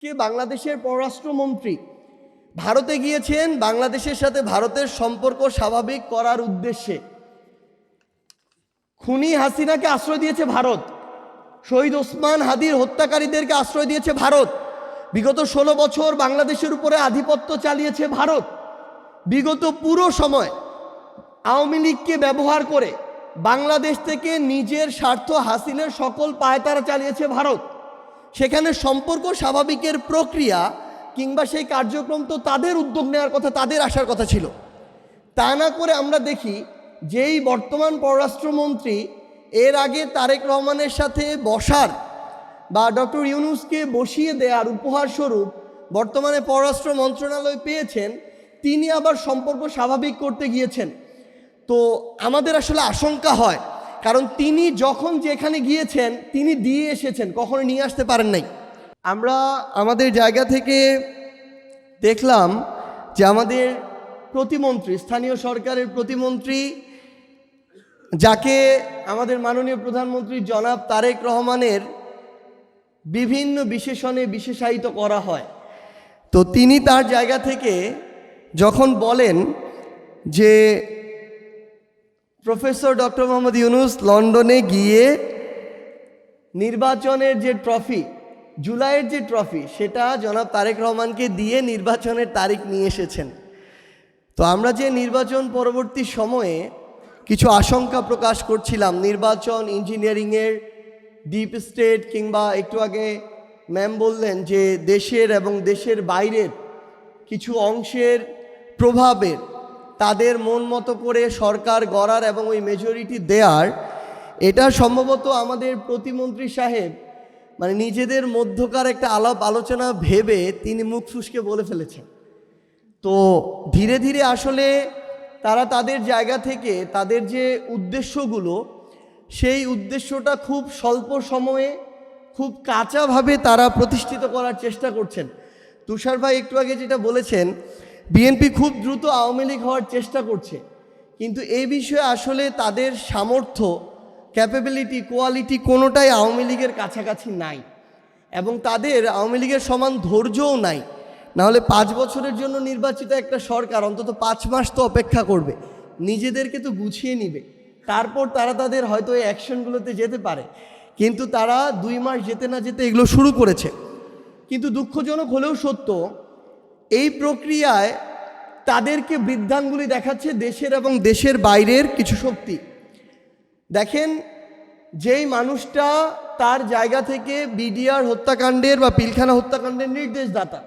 কে বাংলাদেশের পররাষ্ট্রমন্ত্রী ভারতে গিয়েছেন বাংলাদেশের সাথে ভারতের সম্পর্ক স্বাভাবিক করার উদ্দেশ্যে। খুনি হাসিনাকে আশ্রয় দিয়েছে ভারত, শহীদ ওসমান হাদির হত্যাকারীদেরকে আশ্রয় দিয়েছে ভারত, বিগত 16 বছর বাংলাদেশের উপরে আধিপত্য চালিয়েছে ভারত, বিগত পুরো সময় আওয়ামী লীগকে ব্যবহার করে বাংলাদেশ থেকে নিজের স্বার্থ হাসিলের সকল পায়তারা চালিয়েছে ভারত। সেখানে সম্পর্ক স্বাভাবিকের প্রক্রিয়া কিংবা সেই কার্যক্রম তো তাদের উদ্যোগ নেওয়ার কথা, তাদের আসার কথা ছিল। তা না করে আমরা দেখি যেই বর্তমান পররাষ্ট্রমন্ত্রী এর আগে তারেক রহমানের সাথে বসার বা ডক্টর ইউনূসকে বসিয়ে দেওয়ার উপহার স্বরূপ বর্তমানে পররাষ্ট্র মন্ত্রণালয় পেয়েছেন, তিনি আবার সম্পর্ক স্বাভাবিক করতে গিয়েছেন। তো আমাদের আসলে আশঙ্কা হয়, কারণ তিনি যখন যেখানে গিয়েছেন তিনি দিয়ে এসেছেন, কখনো নিয়ে আসতে পারেন নাই। আমরা আমাদের জায়গা থেকে দেখলাম যে আমাদের প্রতিমন্ত্রী, স্থানীয় সরকারের প্রতিমন্ত্রী, যাকে আমাদের মাননীয় প্রধানমন্ত্রী জনাব তারেক রহমানের বিভিন্ন বিশেষণে বিশেষায়িত করা হয়, তো তিনি তার জায়গা থেকে যখন বলেন যে প্রফেসর ডক্টর মোহাম্মদ ইউনূস লন্ডনে গিয়ে নির্বাচনের যে ট্রফি, জুলাইয়ের যে ট্রফি, সেটা জনাব তারেক রহমানকে দিয়ে নির্বাচনের তারিখ নিয়ে এসেছেন। তো আমরা যে নির্বাচন পরবর্তী সময়ে কিছু আশঙ্কা প্রকাশ করছিলাম, নির্বাচন ইঞ্জিনিয়ারিংয়ের ডিপ স্টেট, কিংবা একটু আগে ম্যাম বললেন যে দেশের এবং দেশের বাইরের কিছু অংশের প্রভাবের, তাদের মন মতো করে সরকার গড়ার এবং ওই মেজরিটি দেওয়ার, এটা সম্ভবত আমাদের প্রতিমন্ত্রী সাহেব মানে নিজেদের মধ্যকার একটা আলাপ আলোচনা ভেবে তিনি মুখ ফুসকে বলে ফেলেছেন। তো ধীরে ধীরে আসলে তারা তাদের জায়গা থেকে তাদের যে উদ্দেশ্যগুলো, সেই উদ্দেশ্যটা খুব স্বল্প সময়ে খুব কাঁচাভাবে তারা প্রতিষ্ঠিত করার চেষ্টা করছেন। তুষার ভাই একটু আগে যেটা বলেছেন, বিএনপি খুব দ্রুত আওয়ামী লীগ হওয়ার চেষ্টা করছে, কিন্তু এই বিষয়ে আসলে তাদের সামর্থ্য, ক্যাপাবিলিটি, কোয়ালিটি কোনোটাই আওয়ামী লীগের কাছাকাছি নাই, এবং তাদের আওয়ামী লীগের সমান ধৈর্যও নাই। নাহলে 5 বছরের জন্য নির্বাচিত একটা সরকার অন্তত 5 মাস তো অপেক্ষা করবে, নিজেদেরকে তো গুছিয়ে নিবে, তারপর তারা তাদের হয়তো এই অ্যাকশনগুলোতে যেতে পারে। কিন্তু তারা 2 মাস যেতে না যেতে এগুলো শুরু করেছে। কিন্তু দুঃখজনক হলেও সত্য, এই প্রক্রিয়ায় তাদেরকে বৃদ্ধাঙ্গুলি দেখাচ্ছে দেশের এবং দেশের বাইরের কিছু শক্তি। দেখেন, যেই মানুষটা তার জায়গা থেকে বিডিআর হত্যাকাণ্ডের বা পিলখানা হত্যাকাণ্ডের নির্দেশদাতা,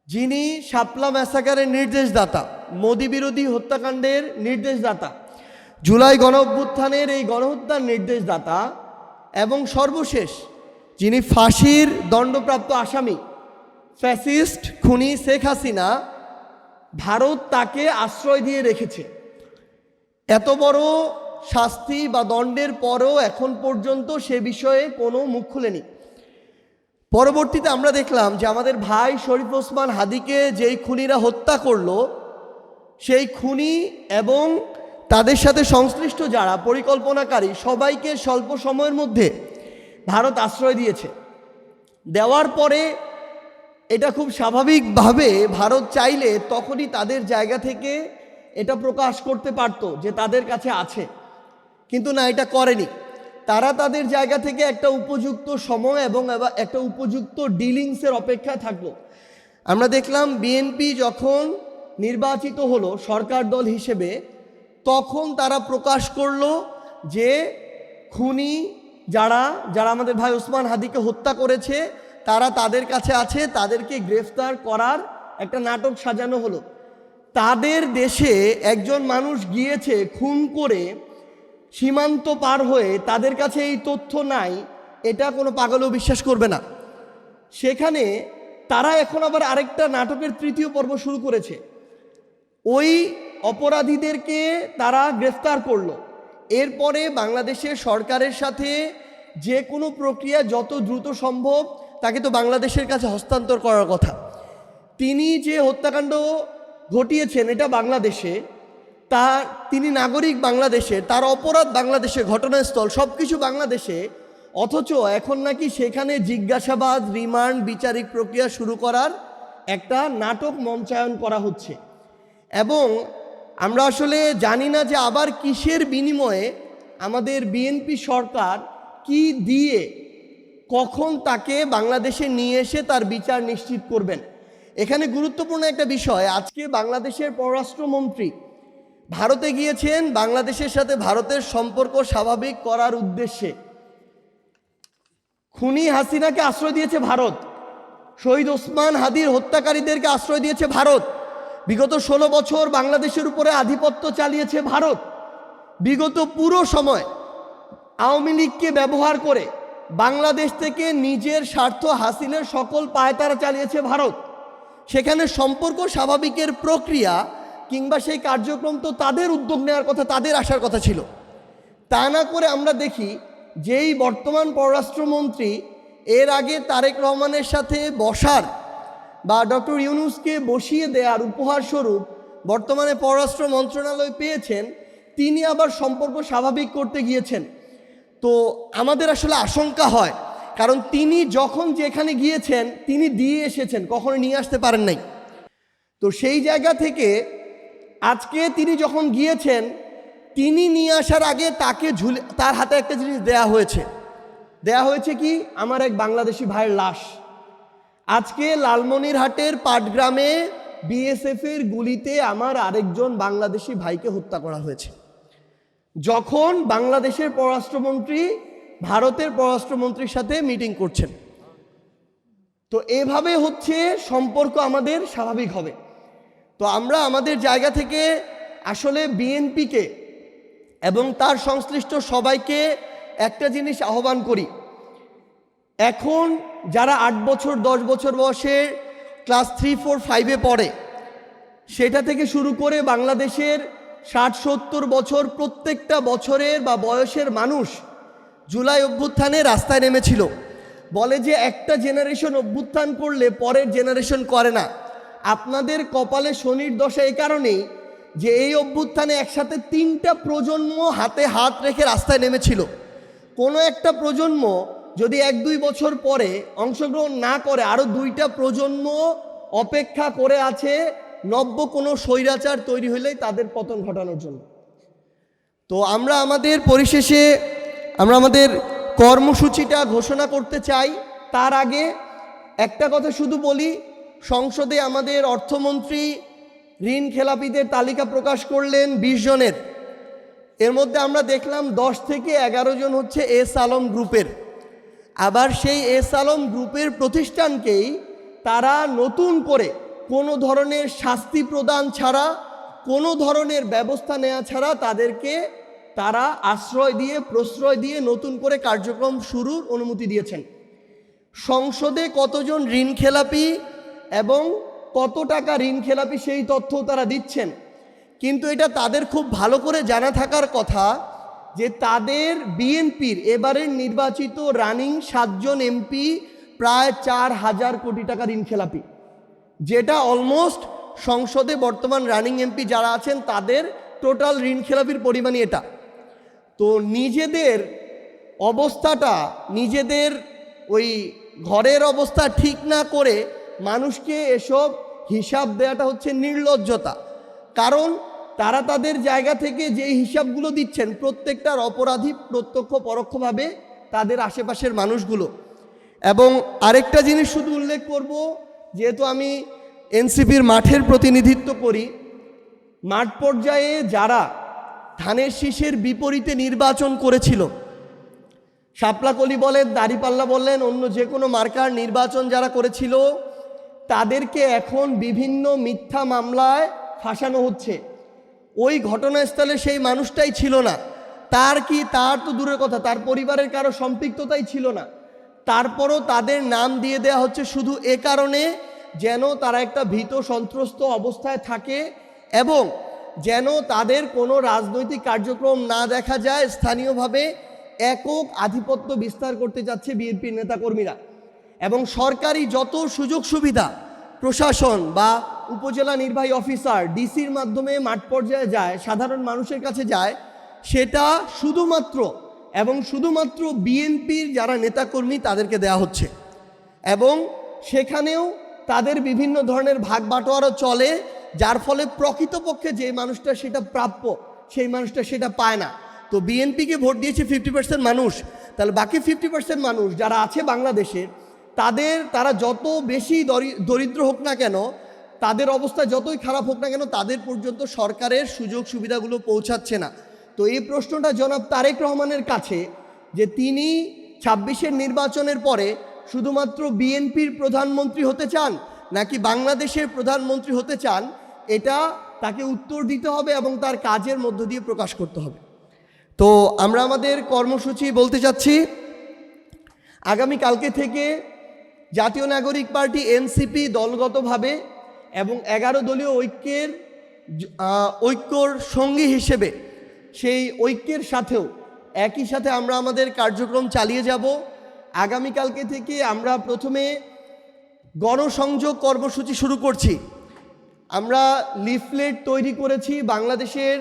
যিনি শাপলা ম্যাসাকারের নির্দেশদাতা, মোদি বিরোধী হত্যাকাণ্ডের নির্দেশদাতা, জুলাই গণঅভ্যুত্থানের এই গণহত্যার নির্দেশদাতা, এবং সর্বশেষ যিনি ফাঁসির দণ্ডপ্রাপ্ত আসামি ফ্যাসিস্ট খুনি শেখ হাসিনা, ভারত তাকে আশ্রয় দিয়ে রেখেছে। এত বড় শাস্তি বা দণ্ডের পরও এখন পর্যন্ত সে বিষয়ে কোনো মুখ খুলেনি। পরবর্তীতে আমরা দেখলাম যে আমাদের ভাই শরীফ ওসমান হাদিকে যেই খুনিরা হত্যা করলো, সেই খুনি এবং তাদের সাথে সংশ্লিষ্ট যারা পরিকল্পনাকারী, সবাইকে স্বল্প সময়ের মধ্যে ভারত আশ্রয় দিয়েছে। দেওয়ার পরে এটা খুব স্বাভাবিকভাবে ভারত চাইলে তখনই তাদের জায়গা থেকে এটা প্রকাশ করতে পারত যে তাদের কাছে আছে, কিন্তু না, এটা করেনি। তারা তাদের জায়গা থেকে একটা উপযুক্ত সময় এবং একটা উপযুক্ত ডিলিংসের অপেক্ষায় থাকলো। আমরা দেখলাম বিএনপি যখন নির্বাচিত হলো সরকার দল হিসেবে, তখন তারা প্রকাশ করলো যে খুনি যারা আমাদের ভাই ওসমান হাদিকে হত্যা করেছে তারা তাদের কাছে আছে, তাদেরকে গ্রেফতার করার একটা নাটক সাজানো হলো। তাদের দেশে একজন মানুষ গিয়েছে খুন করে, সীমান্ত পার হয়ে, তাদের কাছে এই তথ্য নাই, এটা কোনো পাগলও বিশ্বাস করবে না। সেখানে তারা এখন আবার আরেকটা নাটকের 3য় পর্ব শুরু করেছে। ওই অপরাধীদেরকে তারা গ্রেফতার করলো, এরপরে বাংলাদেশের সরকারের সাথে যে কোনো প্রক্রিয়া যত দ্রুত সম্ভব তাকে তো বাংলাদেশের কাছে হস্তান্তর করার কথা। তিনি যে হত্যাকাণ্ড ঘটিয়েছেন এটা বাংলাদেশে, তিনি নাগরিক বাংলাদেশের, তার অপরাধ বাংলাদেশে, ঘটনাস্থল সব কিছু বাংলাদেশে, অথচ এখন নাকি সেখানে জিজ্ঞাসাবাদ, রিমান্ড, বিচারিক প্রক্রিয়া শুরু করার একটা নাটক মঞ্চায়ন করা হচ্ছে। এবং আমরা আসলে জানি না যে আবার কিসের বিনিময়ে আমাদের বিএনপি সরকার কি দিয়ে কখন তাকে বাংলাদেশে নিয়ে এসে তার বিচার নিশ্চিত করবেন। এখানে গুরুত্বপূর্ণ একটা বিষয়, আজকে বাংলাদেশের পররাষ্ট্রমন্ত্রী ভারতে গিয়েছেন বাংলাদেশের সাথে ভারতের সম্পর্ক স্বাভাবিক করার উদ্দেশ্যে। খুনি হাসিনাকে আশ্রয় দিয়েছে ভারত, শহীদ ওসমান হাদির হত্যাকারীদেরকে আশ্রয় দিয়েছে ভারত, বিগত 16 বছর বাংলাদেশের উপরে আধিপত্য চালিয়েছে ভারত, বিগত পুরো সময় আওয়ামী লীগকে ব্যবহার করে বাংলাদেশ থেকে নিজের স্বার্থ হাসিলের সকল পায়তারা চালিয়েছে ভারত। সেখানে সম্পর্ক স্বাভাবিকের প্রক্রিয়া কিংবা সেই কার্যক্রম তো তাদের উদ্যোগ নেওয়ার কথা, তাদের আসার কথা ছিল। তা না করে আমরা দেখি যেই বর্তমান পররাষ্ট্রমন্ত্রী এর আগে তারেক রহমানের সাথে বসার বা ডক্টর ইউনূসকে বসিয়ে দেওয়ার উপহার স্বরূপ বর্তমানে পররাষ্ট্র মন্ত্রণালয় পেয়েছেন, তিনি আবার সম্পর্ক স্বাভাবিক করতে গিয়েছেন। তো আমাদের আসলে আশঙ্কা হয়, কারণ তিনি যখন যেখানে গিয়েছেন তিনি দিয়ে এসেছেন, কখনো নিয়ে আসতে পারেন নাই। তো সেই জায়গা থেকে আজকে তিনি যখন গিয়েছেন, তিনি নিয়ে আসার আগে তাকে তার হাতে একটা জিনিস দেয়া হয়েছে কি, আমার এক বাংলাদেশি ভাইয়ের লাশ। আজকে লালমনিরহাটের পাটগ্রামে বিএসএফের গুলিতে আমার আরেকজন বাংলাদেশি ভাইকে হত্যা করা হয়েছে, যখন বাংলাদেশের পররাষ্ট্রমন্ত্রী ভারতের পররাষ্ট্রমন্ত্রীর সাথে মিটিং করছেন। তো এভাবে হচ্ছে সম্পর্ক আমাদের স্বাভাবিক হবে। তো আমরা আমাদের জায়গা থেকে আসলে বিএনপিকে এবং তার সংশ্লিষ্ট সবাইকে একটা জিনিস আহ্বান করি, এখন যারা 8 বছর 10 বছর বয়সে ক্লাস 3, 4, 5-এ পড়ে, সেটা থেকে শুরু করে বাংলাদেশের 60-70 বছর প্রত্যেকটা বছরের বা বয়সের মানুষ জুলাই অভ্যুত্থানে রাস্তায় নেমেছিল। বলে যে একটা জেনারেশন অভ্যুত্থান করলে পরের জেনারেশন করে না। আপনাদের কপালে শনির দশা এই কারণেই যে এই অভ্যুত্থানে একসাথে 3টা প্রজন্ম হাতে হাত রেখে রাস্তায় নেমেছিল। কোনো একটা প্রজন্ম যদি 1-2 বছর পরে অংশগ্রহণ না করে, আরও 2টা প্রজন্ম অপেক্ষা করে আছে নব্য কোনো স্বৈরাচার তৈরি হলেই তাদের পতন ঘটানোর জন্য। তো আমরা পরিশেষে আমাদের কর্মসূচিটা ঘোষণা করতে চাই। তার আগে একটা কথা শুধু বলি, সংসদে আমাদের অর্থমন্ত্রী ঋণ খেলাপিদের তালিকা প্রকাশ করলেন 20 জনের। এর মধ্যে আমরা দেখলাম 10 থেকে 11 জন হচ্ছে এস আলম গ্রুপের। আবার সেই এস আলম গ্রুপের প্রতিষ্ঠানকেই তারা নতুন করে কোনো ধরনের শাস্তি প্রদান ছাড়া, কোনো ধরনের ব্যবস্থা নেওয়া ছাড়া তাদেরকে তারা আশ্রয় দিয়ে, প্রশ্রয় দিয়ে নতুন করে কার্যক্রম শুরুর অনুমতি দিয়েছেন। সংসদে কতজন ঋণ খেলাপি এবং কত টাকা ঋণ খেলাপি সেই তথ্য তারা দিচ্ছেন, কিন্তু এটা তাদের খুব ভালো করে জানা থাকার কথা যে তাদের বিএনপির এবারের নির্বাচিত রানিং 7 জন এমপি প্রায় 4000 কোটি টাকা ঋণ খেলাপি, যেটা অলমোস্ট সংসদে বর্তমান রানিং এমপি যারা আছেন তাদের টোটাল ঋণ খেলাপির পরিমাণই এটা। তো নিজেদের অবস্থাটা, নিজেদের ওই ঘরের অবস্থা ঠিক না করে মানুষকে এসব হিসাব দেওয়াটা হচ্ছে নির্লজ্জতা। কারণ তারা তাদের জায়গা থেকে যে হিসাবগুলো দিচ্ছেন, প্রত্যেকটার অপরাধী প্রত্যক্ষ পরোক্ষভাবে তাদের আশেপাশের মানুষগুলো। এবং আরেকটা জিনিস শুধু উল্লেখ করব, যেহেতু আমি এনসিপির মাঠের প্রতিনিধিত্ব করি, মাঠ পর্যায়ে যারা ধানের শীষের বিপরীতে নির্বাচন করেছিল, শাপলাকলি বলেন, দাঁড়িপাল্লা বললেন, অন্য যে কোনো মার্কার নির্বাচন যারা করেছিল, তাদেরকে এখন বিভিন্ন মিথ্যা মামলায় ফাঁসানো হচ্ছে। ওই ঘটনাস্থলে সেই মানুষটাই ছিল না, তার তো দূরের কথা, তার পরিবারের কারো সম্পৃক্ততাই ছিল না, তারপরও তাদের নাম দিয়ে দেওয়া হচ্ছে শুধু এ কারণে যেন তারা একটা ভীত সন্ত্রস্ত অবস্থায় থাকে এবং যেন তাদের কোনো রাজনৈতিক কার্যক্রম না দেখা যায়। স্থানীয়ভাবে একক আধিপত্য বিস্তার করতে যাচ্ছে বিএনপির নেতাকর্মীরা। এবং সরকারি যত সুযোগ সুবিধা প্রশাসন বা উপজেলা নির্বাহী অফিসার ডিসির মাধ্যমে মাঠ পর্যায়ে যায়, সাধারণ মানুষের কাছে যায়, সেটা শুধুমাত্র এবং শুধুমাত্র বিএনপির যারা নেতাকর্মী তাদেরকে দেয়া হচ্ছে, এবং সেখানেও তাদের বিভিন্ন ধরনের ভাগ বাটোয়ারা চলে, যার ফলে প্রকৃতপক্ষে যে মানুষটা সেটা প্রাপ্য সেই মানুষটা সেটা পায় না। তো বিএনপিকে ভোট দিয়েছে 50% মানুষ, তাহলে বাকি 50% মানুষ যারা আছে বাংলাদেশের, তারা যত বেশি দরিদ্র হোক না কেন, তাদের অবস্থা যতই খারাপ হোক না কেন, তাদের পর্যন্ত সরকারের সুযোগ সুবিধাগুলো পৌঁছাচ্ছে না। তো এই প্রশ্নটা জনাব তারেক রহমানের কাছে, যে তিনি 26-এর নির্বাচনের পরে শুধুমাত্র বিএনপির প্রধানমন্ত্রী হতে চান নাকি বাংলাদেশের প্রধানমন্ত্রী হতে চান, এটা তাকে উত্তর দিতে হবে এবং তার কাজের মধ্য দিয়ে প্রকাশ করতে হবে। তো আমরা আমাদের কর্মসূচি বলতে চাচ্ছি, আগামীকালকে থেকে জাতীয় নাগরিক পার্টি এনসিপি দলগতভাবে এবং 11 দলীয় ঐক্যর সঙ্গী হিসেবে সেই ঐক্যের সাথেও একই সাথে আমরা আমাদের কার্যক্রম চালিয়ে যাব। আগামীকালকে থেকে আমরা প্রথমে গণসংযোগ কর্মসূচি শুরু করছি। আমরা লিফলেট তৈরি করেছি বাংলাদেশের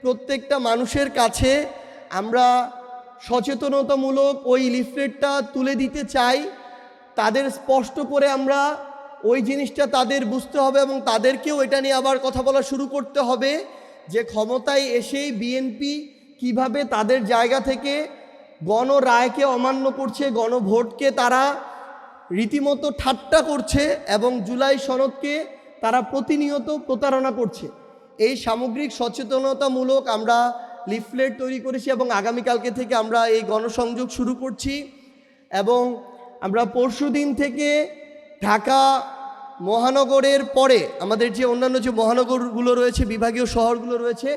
প্রত্যেকটা মানুষের কাছে। আমরা সচেতনতামূলক ওই লিফলেটটা তুলে দিতে চাই, তাদের স্পষ্ট করে আমরা ওই জিনিসটা তাদের বুঝতে হবে এবং তাদেরকেও এটা নিয়ে আবার কথা বলা শুরু করতে হবে যে ক্ষমতায় এসেই বিএনপি কিভাবে তাদের জায়গা থেকে গণরায়কে অমান্য করছে, গণভোটকে তারা রীতিমতো ঠাট্টা করছে এবং জুলাই সনদকে তারা প্রতিনিয়ত প্রতারণা করছে। এই সামগ্রিক সচেতনতামূলক আমরা লিফলেট তৈরি করেছি এবং আগামীকালকে থেকে আমরা এই গণসংযোগ শুরু করছি। এবং আমরা পরশুদিন থেকে ঢাকা মহানগরের পরে আমাদের যে অন্যান্য যে মহানগরগুলো রয়েছে, বিভাগীয় শহরগুলো রয়েছে,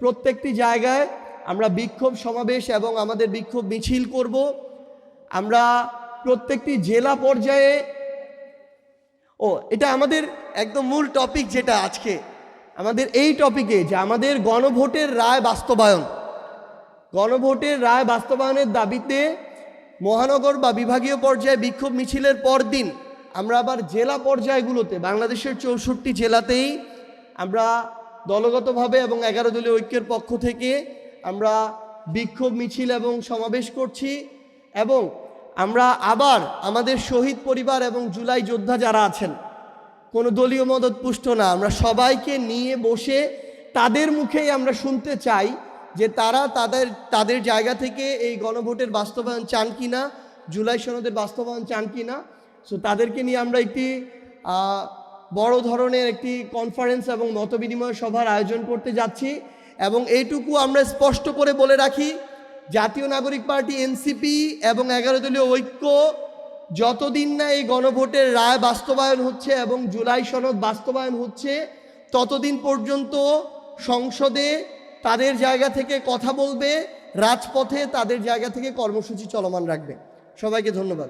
প্রত্যেকটি জায়গায় আমরা বিক্ষোভ সমাবেশ এবং আমাদের বিক্ষোভ মিছিল করব। আমরা প্রত্যেকটি জেলা পর্যায়ে, এটা আমাদের একদম মূল টপিক, যেটা আজকে আমাদের এই টপিকে, যে আমাদের গণভোটের রায় বাস্তবায়নের দাবিতে মহানগর বা বিভাগীয় পর্যায়ে বিক্ষোভ মিছিলের পর দিন আমরা আবার জেলা পর্যায়গুলোতে বাংলাদেশের 64 জেলাতেই আমরা দলগতভাবে এবং 11 দলীয় ঐক্যের পক্ষ থেকে আমরা বিক্ষোভ মিছিল এবং সমাবেশ করছি। এবং আমরা আবার আমাদের শহীদ পরিবার এবং জুলাই যোদ্ধা যারা আছেন, কোনো দলীয় মদতপুষ্ট না, আমরা সবাইকে নিয়ে বসে তাদের মুখেই আমরা শুনতে চাই যে তারা তাদের জায়গা থেকে এই গণভোটের বাস্তবায়ন চান কিনা, জুলাই সনদের বাস্তবায়ন চান কিনা। সো তাদেরকে নিয়ে আমরা একটি বড় ধরনের একটি কনফারেন্স এবং মতবিনিময় সভার আয়োজন করতে যাচ্ছি। এবং এইটুকু আমরা স্পষ্ট করে বলে রাখি, জাতীয় নাগরিক পার্টি এনসিপি এবং 11 দলীয় ঐক্য যতদিন না এই গণভোটের রায় বাস্তবায়ন হচ্ছে এবং জুলাই সনদ বাস্তবায়ন হচ্ছে, ততদিন পর্যন্ত সংসদে তাদের জায়গা থেকে কথা বলবে, রাজপথে তাদের জায়গা থেকে কর্মসূচি চলমান রাখবে। সবাইকে ধন্যবাদ।